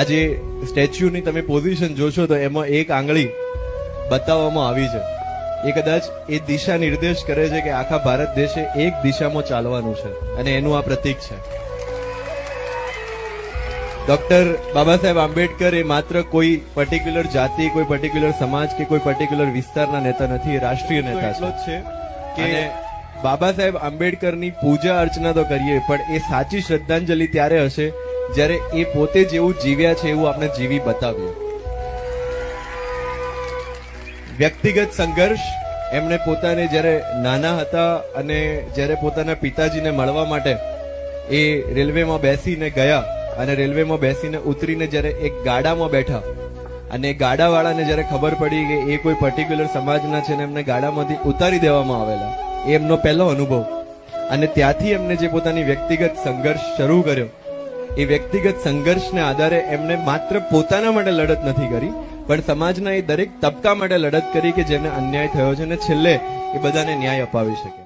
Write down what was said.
આ જે સ્ટેચ્યુની તમે પોઝિશન જોશો તો એમાં એક આંગળી બતાવવામાં આવી છે. એ કદાચ એ દિશા નિર્દેશ કરે છે કે આખા ભારત દેશે એક દિશામાં ચાલવાનું છે અને એનું આ પ્રતીક છે. ડોક્ટર બાબા સાહેબ આંબેડકર એ માત્ર કોઈ પર્ટિક્યુલર જાતિ, કોઈ પર્ટિક્યુલર સમાજ કે કોઈ પર્ટિક્યુલર વિસ્તારના નેતા નથી, એ રાષ્ટ્રીય નેતા છે. કે બાબા સાહેબ આંબેડકરની પૂજા અર્ચના તો કરીએ, પણ એ સાચી શ્રદ્ધાંજલિ ત્યારે હશે જ્યારે એ પોતે જેવું જીવ્યા છે એવું આપણે જીવી બતાવીએ. વ્યક્તિગત સંઘર્ષ એમણે પોતાને જ્યારે નાના હતા અને જ્યારે પોતાના પિતાજીને મળવા માટે એ રેલવેમાં બેસીને ગયા અને રેલવેમાં બેસીને ઉતરીને જ્યારે એક ગાડામાં બેઠા અને ગાડાવાળાને જ્યારે ખબર પડી કે એ કોઈ પર્ટિક્યુલર સમાજના છે ને એમને ગાડામાંથી ઉતારી દેવામાં આવેલા, એ એમનો પહેલો અનુભવ. અને ત્યાંથી એમને જે પોતાની વ્યક્તિગત સંઘર્ષ શરૂ કર્યો, એ વ્યક્તિગત સંઘર્ષને આધારે એમને માત્ર પોતાના માટે લડત નથી કરી, પણ સમાજના એ દરેક તબકા માટે લડત કરી કે જેને અન્યાય થયો છે અને છેલ્લે એ બધાને ન્યાય અપાવી શકે.